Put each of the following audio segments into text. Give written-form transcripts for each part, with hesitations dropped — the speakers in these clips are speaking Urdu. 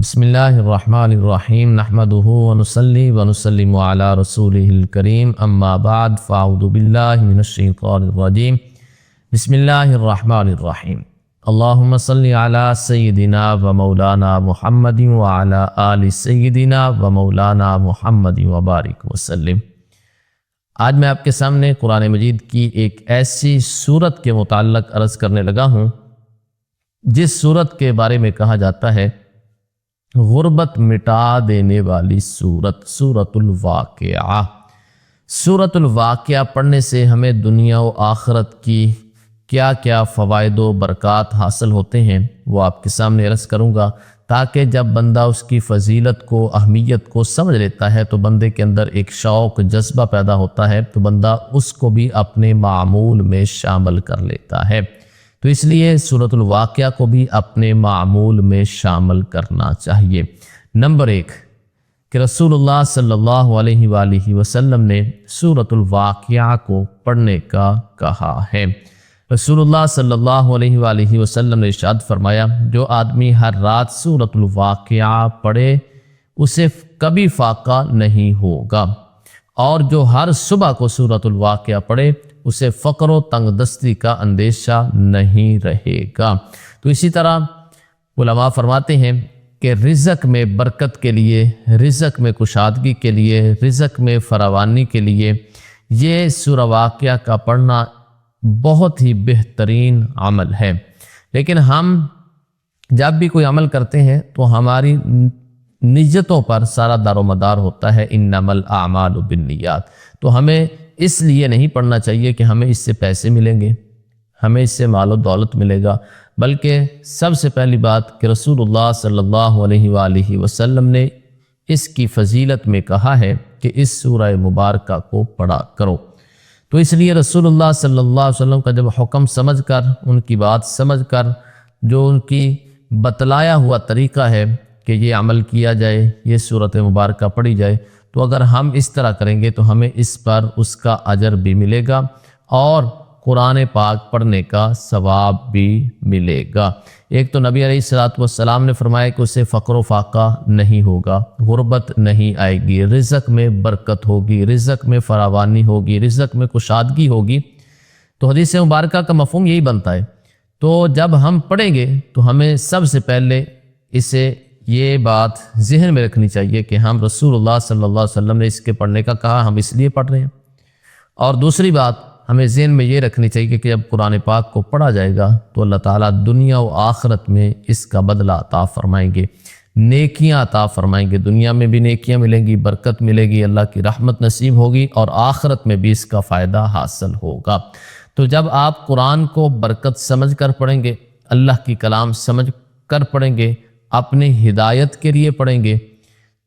بسم اللہ الرحمن الرحیم نحمدہ ونصلی ونسلم علی رسولہ الکریم اما بعد فاعوذ باللہ من الشیطان الرجیم بسم اللہ الرحمن الرحیم اللہم صلی علی سیدنا و مولانا محمد وعلی آل سیدنا و مولانا محمد وبارک وسلم۔ آج میں آپ کے سامنے قرآن مجید کی ایک ایسی سورت کے متعلق عرض کرنے لگا ہوں جس سورت کے بارے میں کہا جاتا ہے غربت مٹا دینے والی سورت، سورۃ الواقعہ۔ سورۃ الواقعہ پڑھنے سے ہمیں دنیا و آخرت کی کیا کیا فوائد و برکات حاصل ہوتے ہیں وہ آپ کے سامنے عرض کروں گا، تاکہ جب بندہ اس کی فضیلت کو، اہمیت کو سمجھ لیتا ہے تو بندے کے اندر ایک شوق، جذبہ پیدا ہوتا ہے، تو بندہ اس کو بھی اپنے معمول میں شامل کر لیتا ہے۔ تو اس لیے سورۃ الواقعہ کو بھی اپنے معمول میں شامل کرنا چاہیے۔ نمبر 1 کہ رسول اللہ صلی اللہ علیہ وآلہ وسلم نے سورۃ الواقعہ کو پڑھنے کا کہا ہے۔ رسول اللہ صلی اللہ علیہ وآلہ وسلم نے ارشاد فرمایا، جو آدمی ہر رات سورۃ الواقعہ پڑھے اسے کبھی فاقہ نہیں ہوگا، اور جو ہر صبح کو سورۃ الواقعہ پڑھے اسے فقر و تنگ دستی کا اندیشہ نہیں رہے گا۔ تو اسی طرح علماء فرماتے ہیں کہ رزق میں برکت کے لیے، رزق میں کشادگی کے لیے، رزق میں فراوانی کے لیے یہ سورہ واقعہ کا پڑھنا بہت ہی بہترین عمل ہے۔ لیکن ہم جب بھی کوئی عمل کرتے ہیں تو ہماری نیتوں پر سارا دار و مدار ہوتا ہے، انما الاعمال بالنیات۔ تو ہمیں اس لیے نہیں پڑھنا چاہیے کہ ہمیں اس سے پیسے ملیں گے، ہمیں اس سے مال و دولت ملے گا، بلکہ سب سے پہلی بات کہ رسول اللہ صلی اللہ علیہ وآلہ وسلم نے اس کی فضیلت میں کہا ہے کہ اس سورہ مبارکہ کو پڑھا کرو۔ تو اس لیے رسول اللہ صلی اللہ علیہ وسلم کا جب حکم سمجھ کر، ان کی بات سمجھ کر، جو ان کی بتلایا ہوا طریقہ ہے کہ یہ عمل کیا جائے، یہ سورۃ مبارکہ پڑھی جائے، تو اگر ہم اس طرح کریں گے تو ہمیں اس پر اس کا اجر بھی ملے گا اور قرآن پاک پڑھنے کا ثواب بھی ملے گا۔ ایک تو نبی علیہ السلام نے فرمایا کہ اسے فقر و فاقہ نہیں ہوگا، غربت نہیں آئے گی، رزق میں برکت ہوگی، رزق میں فراوانی ہوگی، رزق میں کشادگی ہوگی۔ تو حدیث مبارکہ کا مفہوم یہی بنتا ہے۔ تو جب ہم پڑھیں گے تو ہمیں سب سے پہلے اسے یہ بات ذہن میں رکھنی چاہیے کہ ہم رسول اللہ صلی اللہ علیہ وسلم نے اس کے پڑھنے کا کہا، ہم اس لیے پڑھ رہے ہیں۔ اور دوسری بات ہمیں ذہن میں یہ رکھنی چاہیے کہ جب قرآن پاک کو پڑھا جائے گا تو اللہ تعالیٰ دنیا و آخرت میں اس کا بدلہ عطا فرمائیں گے، نیکیاں عطا فرمائیں گے۔ دنیا میں بھی نیکیاں ملیں گی، برکت ملے گی، اللہ کی رحمت نصیب ہوگی، اور آخرت میں بھی اس کا فائدہ حاصل ہوگا۔ تو جب آپ قرآن کو برکت سمجھ کر پڑھیں گے، اللہ کی کلام سمجھ کر پڑھیں گے، اپنے ہدایت کے لیے پڑھیں گے،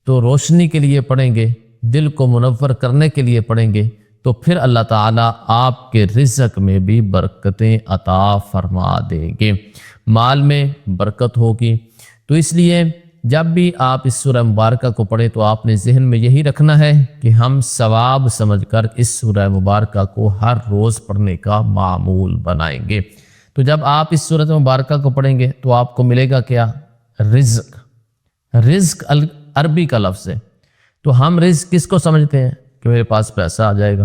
تو روشنی کے لیے پڑھیں گے، دل کو منور کرنے کے لیے پڑھیں گے، تو پھر اللہ تعالیٰ آپ کے رزق میں بھی برکتیں عطا فرما دیں گے، مال میں برکت ہوگی۔ تو اس لیے جب بھی آپ اس سورہ مبارکہ کو پڑھیں تو آپ نے ذہن میں یہی رکھنا ہے کہ ہم ثواب سمجھ کر اس سورہ مبارکہ کو ہر روز پڑھنے کا معمول بنائیں گے۔ تو جب آپ اس سورۃ مبارکہ کو پڑھیں گے تو آپ کو ملے گا کیا؟ رزق۔ رزق عربی کا لفظ ہے۔ تو ہم رزق کس کو سمجھتے ہیں کہ میرے پاس پیسہ آ جائے گا،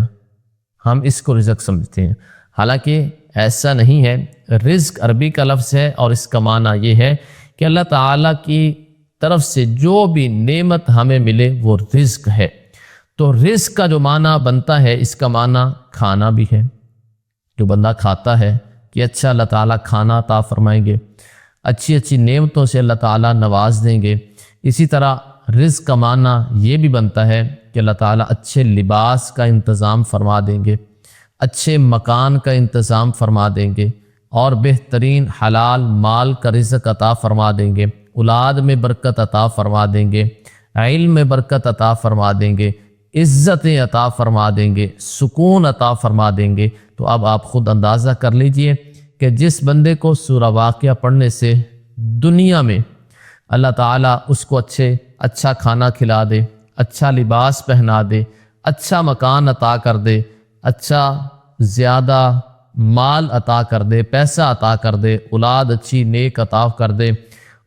ہم اس کو رزق سمجھتے ہیں، حالانکہ ایسا نہیں ہے۔ رزق عربی کا لفظ ہے اور اس کا معنی یہ ہے کہ اللہ تعالیٰ کی طرف سے جو بھی نعمت ہمیں ملے وہ رزق ہے۔ تو رزق کا جو معنی بنتا ہے، اس کا معنی کھانا بھی ہے، جو بندہ کھاتا ہے کہ اچھا اللہ تعالیٰ کھانا عطا فرمائیں گے، اچھی اچھی نعمتوں سے اللہ تعالیٰ نواز دیں گے۔ اسی طرح رزق کا معنی یہ بھی بنتا ہے کہ اللہ تعالیٰ اچھے لباس کا انتظام فرما دیں گے، اچھے مکان کا انتظام فرما دیں گے، اور بہترین حلال مال کا رزق عطا فرما دیں گے، اولاد میں برکت عطا فرما دیں گے، علم میں برکت عطا فرما دیں گے، عزتیں عطا فرما دیں گے، سکون عطا فرما دیں گے۔ تو اب آپ خود اندازہ کر لیجئے کہ جس بندے کو سورہ واقعہ پڑھنے سے دنیا میں اللہ تعالیٰ اس کو اچھا کھانا کھلا دے، اچھا لباس پہنا دے، اچھا مکان عطا کر دے، اچھا زیادہ مال عطا کر دے، پیسہ عطا کر دے، اولاد اچھی نیک عطا کر دے،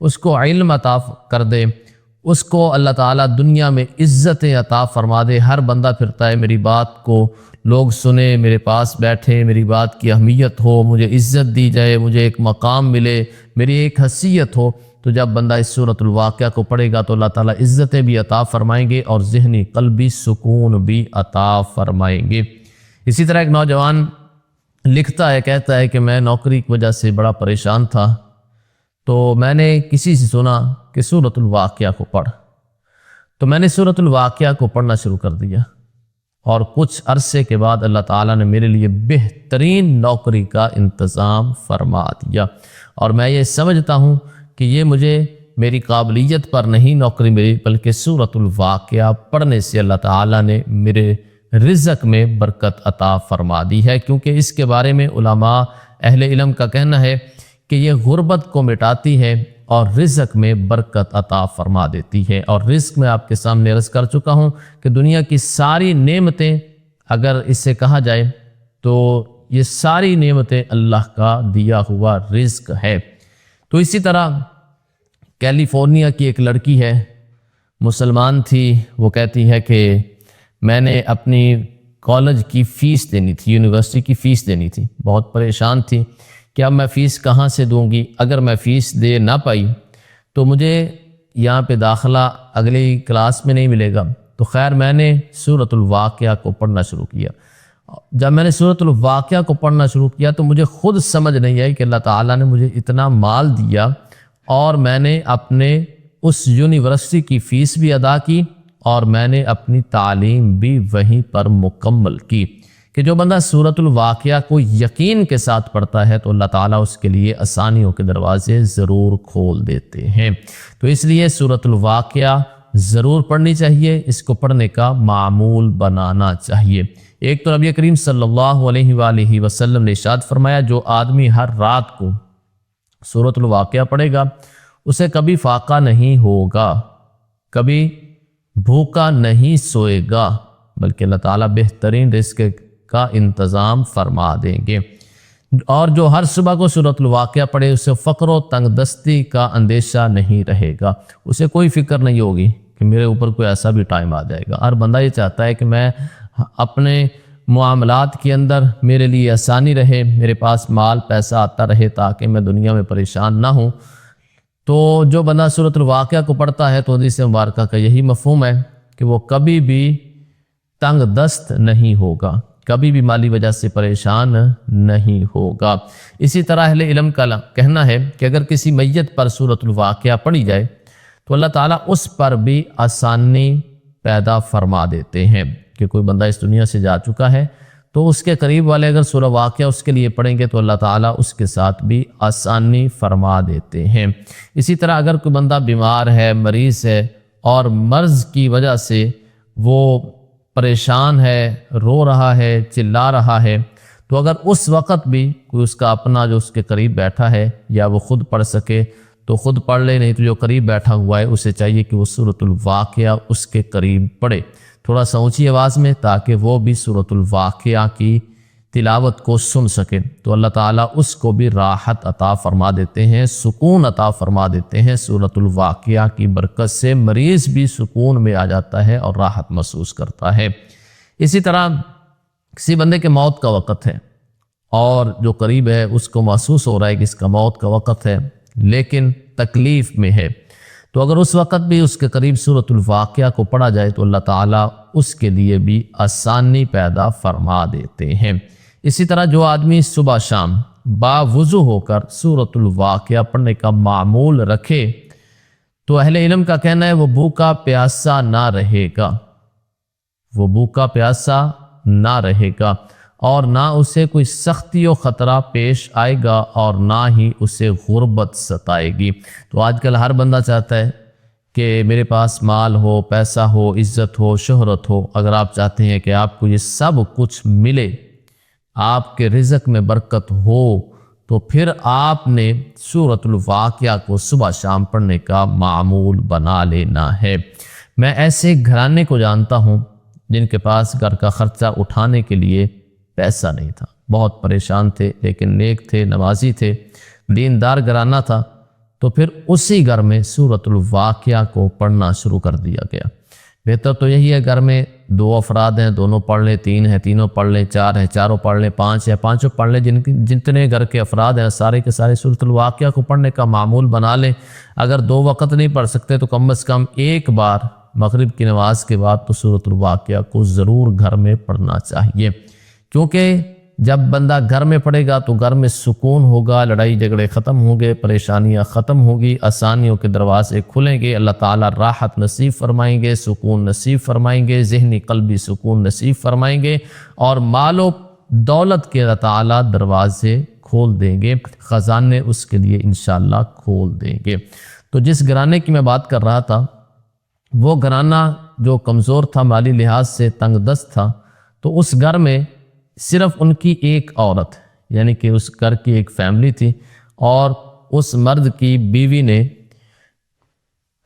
اس کو علم عطا کر دے، اس کو اللہ تعالیٰ دنیا میں عزتیں عطا فرما دے۔ ہر بندہ پھرتا ہے میری بات کو لوگ سنیں، میرے پاس بیٹھے، میری بات کی اہمیت ہو، مجھے عزت دی جائے، مجھے ایک مقام ملے، میری ایک حیثیت ہو۔ تو جب بندہ اس سورۃ الواقعہ کو پڑھے گا تو اللہ تعالیٰ عزتیں بھی عطا فرمائیں گے اور ذہنی قلبی سکون بھی عطا فرمائیں گے۔ اسی طرح ایک نوجوان لکھتا ہے، کہتا ہے کہ میں نوکری کی وجہ سے بڑا پریشان تھا، تو میں نے کسی سے سنا کہ سورۃ الواقعہ کو پڑھ، تو میں نے سورۃ الواقعہ کو پڑھنا شروع کر دیا، اور کچھ عرصے کے بعد اللہ تعالیٰ نے میرے لیے بہترین نوکری کا انتظام فرما دیا۔ اور میں یہ سمجھتا ہوں کہ یہ مجھے میری قابلیت پر نہیں نوکری ملی، بلکہ سورۃ الواقعہ پڑھنے سے اللہ تعالیٰ نے میرے رزق میں برکت عطا فرما دی ہے، کیونکہ اس کے بارے میں علماء اہل علم کا کہنا ہے کہ یہ غربت کو مٹاتی ہے اور رزق میں برکت عطا فرما دیتی ہے۔ اور رزق میں آپ کے سامنے عرض کر چکا ہوں کہ دنیا کی ساری نعمتیں اگر اس سے کہا جائے تو یہ ساری نعمتیں اللہ کا دیا ہوا رزق ہے۔ تو اسی طرح کیلیفورنیا کی ایک لڑکی ہے، مسلمان تھی، وہ کہتی ہے کہ میں نے اپنی کالج کی فیس دینی تھی، یونیورسٹی کی فیس دینی تھی، بہت پریشان تھی کہ اب میں فیس کہاں سے دوں گی، اگر میں فیس دے نہ پائی تو مجھے یہاں پہ داخلہ اگلی کلاس میں نہیں ملے گا۔ تو خیر میں نے سورۃ الواقعہ کو پڑھنا شروع کیا۔ جب میں نے سورۃ الواقعہ کو پڑھنا شروع کیا تو مجھے خود سمجھ نہیں آئی کہ اللہ تعالیٰ نے مجھے اتنا مال دیا اور میں نے اپنے اس یونیورسٹی کی فیس بھی ادا کی اور میں نے اپنی تعلیم بھی وہیں پر مکمل کی۔ کہ جو بندہ سورۃ الواقعہ کو یقین کے ساتھ پڑھتا ہے تو اللہ تعالیٰ اس کے لیے آسانیوں کے دروازے ضرور کھول دیتے ہیں۔ تو اس لیے سورۃ الواقعہ ضرور پڑھنی چاہیے، اس کو پڑھنے کا معمول بنانا چاہیے۔ ایک تو نبی کریم صلی اللہ علیہ وآلہ وسلم نے ارشاد فرمایا، جو آدمی ہر رات کو سورۃ الواقعہ پڑھے گا اسے کبھی فاقہ نہیں ہوگا، کبھی بھوکا نہیں سوئے گا، بلکہ اللہ تعالیٰ بہترین رزق کا انتظام فرما دیں گے۔ اور جو ہر صبح کو سورۃ الواقعہ پڑھے اسے فقر و تنگ دستی کا اندیشہ نہیں رہے گا، اسے کوئی فکر نہیں ہوگی کہ میرے اوپر کوئی ایسا بھی ٹائم آ جائے گا۔ ہر بندہ یہ چاہتا ہے کہ میں اپنے معاملات کے اندر میرے لیے آسانی رہے، میرے پاس مال پیسہ آتا رہے تاکہ میں دنیا میں پریشان نہ ہوں۔ تو جو بندہ سورۃ الواقعہ کو پڑھتا ہے تو حدیث مبارکہ کا یہی مفہوم ہے کہ وہ کبھی بھی تنگ دست نہیں ہوگا، کبھی بھی مالی وجہ سے پریشان نہیں ہوگا۔ اسی طرح اہل علم کا کہنا ہے کہ اگر کسی میت پر سورۃ الواقعہ پڑھی جائے تو اللہ تعالیٰ اس پر بھی آسانی پیدا فرما دیتے ہیں کہ کوئی بندہ اس دنیا سے جا چکا ہے تو اس کے قریب والے اگر سورہ واقعہ اس کے لیے پڑھیں گے تو اللہ تعالیٰ اس کے ساتھ بھی آسانی فرما دیتے ہیں۔ اسی طرح اگر کوئی بندہ بیمار ہے، مریض ہے اور مرض کی وجہ سے وہ پریشان ہے، رو رہا ہے، چلا رہا ہے، تو اگر اس وقت بھی کوئی اس کا اپنا جو اس کے قریب بیٹھا ہے یا وہ خود پڑھ سکے تو خود پڑھ لے، نہیں تو جو قریب بیٹھا ہوا ہے اسے چاہیے کہ وہ سورۃ الواقعہ اس کے قریب پڑھے، تھوڑا سا اونچی آواز میں، تاکہ وہ بھی سورۃ الواقعہ کی تلاوت کو سن سکے۔ تو اللہ تعالیٰ اس کو بھی راحت عطا فرما دیتے ہیں، سکون عطا فرما دیتے ہیں۔ سورۃ الواقعہ کی برکت سے مریض بھی سکون میں آ جاتا ہے اور راحت محسوس کرتا ہے۔ اسی طرح کسی بندے کے موت کا وقت ہے اور جو قریب ہے اس کو محسوس ہو رہا ہے کہ اس کا موت کا وقت ہے لیکن تکلیف میں ہے، تو اگر اس وقت بھی اس کے قریب سورۃ الواقعہ کو پڑھا جائے تو اللہ تعالیٰ اس کے لیے بھی آسانی پیدا فرما دیتے ہیں۔ اسی طرح جو آدمی صبح شام باوضو ہو کر سورۃ الواقعہ پڑھنے کا معمول رکھے تو اہل علم کا کہنا ہے وہ بھوکا پیاسا نہ رہے گا، وہ بھوکا پیاسا نہ رہے گا اور نہ اسے کوئی سختی و خطرہ پیش آئے گا اور نہ ہی اسے غربت ستائے گی۔ تو آج کل ہر بندہ چاہتا ہے کہ میرے پاس مال ہو، پیسہ ہو، عزت ہو، شہرت ہو۔ اگر آپ چاہتے ہیں کہ آپ کو یہ سب کچھ ملے، آپ کے رزق میں برکت ہو، تو پھر آپ نے سورۃ الواقعہ کو صبح شام پڑھنے کا معمول بنا لینا ہے۔ میں ایسے گھرانے کو جانتا ہوں جن کے پاس گھر کا خرچہ اٹھانے کے لیے پیسہ نہیں تھا، بہت پریشان تھے لیکن نیک تھے، نمازی تھے، دیندار گھرانہ تھا، تو پھر اسی گھر میں سورۃ الواقعہ کو پڑھنا شروع کر دیا گیا۔ بہتر تو یہی ہے گھر میں 2 افراد ہیں، دونوں پڑھ لیں، 3 ہیں تینوں پڑھ لیں، 4 ہیں چاروں پڑھ لیں، 5 ہیں پانچوں پڑھ لیں، جتنے گھر کے افراد ہیں سارے کے سارے سورۃ الواقعہ کو پڑھنے کا معمول بنا لیں۔ اگر 2 وقت نہیں پڑھ سکتے تو کم از کم ایک بار مغرب کی نماز کے بعد تو سورۃ الواقعہ کو ضرور گھر میں پڑھنا چاہیے، کیونکہ جب بندہ گھر میں پڑھے گا تو گھر میں سکون ہوگا، لڑائی جھگڑے ختم ہوں گے، پریشانیاں ختم ہوگی، آسانیوں کے دروازے کھلیں گے، اللہ تعالیٰ راحت نصیب فرمائیں گے، سکون نصیب فرمائیں گے، ذہنی قلبی سکون نصیب فرمائیں گے، اور مال و دولت کے اللہ تعالیٰ دروازے کھول دیں گے، خزانے اس کے لیے انشاءاللہ کھول دیں گے۔ تو جس گھرانے کی میں بات کر رہا تھا وہ گھرانہ جو کمزور تھا، مالی لحاظ سے تنگ دست تھا، تو اس گھر میں صرف ان کی ایک عورت، یعنی کہ اس گھر کی ایک فیملی تھی، اور اس مرد کی بیوی نے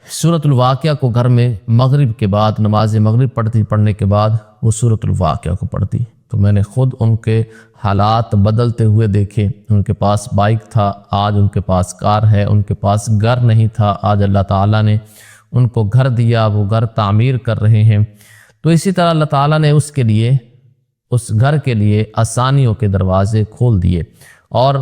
سورۃ الواقعہ کو گھر میں مغرب کے بعد نماز مغرب پڑھنے کے بعد وہ سورۃ الواقعہ کو پڑھتی۔ تو میں نے خود ان کے حالات بدلتے ہوئے دیکھے۔ ان کے پاس بائک تھا، آج ان کے پاس کار ہے، ان کے پاس گھر نہیں تھا، آج اللہ تعالیٰ نے ان کو گھر دیا، وہ گھر تعمیر کر رہے ہیں۔ تو اسی طرح اللہ تعالیٰ نے اس گھر کے لیے آسانیوں کے دروازے کھول دیے، اور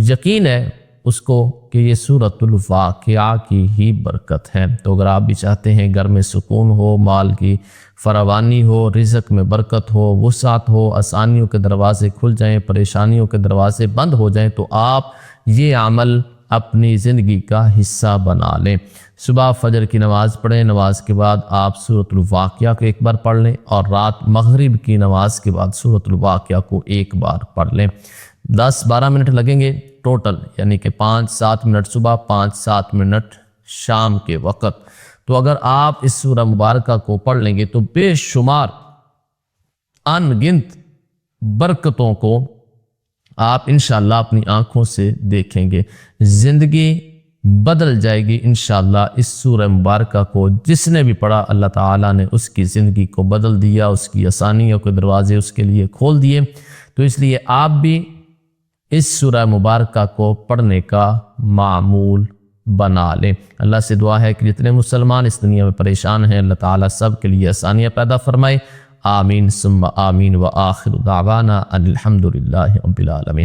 یقین ہے اس کو کہ یہ سورۃ الواقعہ کی ہی برکت ہے۔ تو اگر آپ بھی چاہتے ہیں گھر میں سکون ہو، مال کی فراوانی ہو، رزق میں برکت ہو، وسعت ہو، آسانیوں کے دروازے کھل جائیں، پریشانیوں کے دروازے بند ہو جائیں، تو آپ یہ عمل اپنی زندگی کا حصہ بنا لیں۔ صبح فجر کی نماز پڑھیں، نماز کے بعد آپ سورۃ الواقعہ کو ایک بار پڑھ لیں، اور رات مغرب کی نماز کے بعد سورۃ الواقعہ کو ایک بار پڑھ لیں۔ 10-12 منٹ لگیں گے ٹوٹل، یعنی کہ 5-7 منٹ صبح، 5-7 منٹ شام کے وقت۔ تو اگر آپ اس سورہ مبارکہ کو پڑھ لیں گے تو بے شمار ان گنت برکتوں کو آپ انشاءاللہ اپنی آنکھوں سے دیکھیں گے، زندگی بدل جائے گی انشاءاللہ۔ اس سورہ مبارکہ کو جس نے بھی پڑھا اللہ تعالیٰ نے اس کی زندگی کو بدل دیا، اس کی آسانیوں کے دروازے اس کے لیے کھول دیے۔ تو اس لیے آپ بھی اس سورہ مبارکہ کو پڑھنے کا معمول بنا لیں۔ اللہ سے دعا ہے کہ جتنے مسلمان اس دنیا میں پریشان ہیں اللہ تعالیٰ سب کے لیے آسانیاں پیدا فرمائے۔ آمین ثم آمین، وآخر دعوانا ان الحمد للہ رب العالمین۔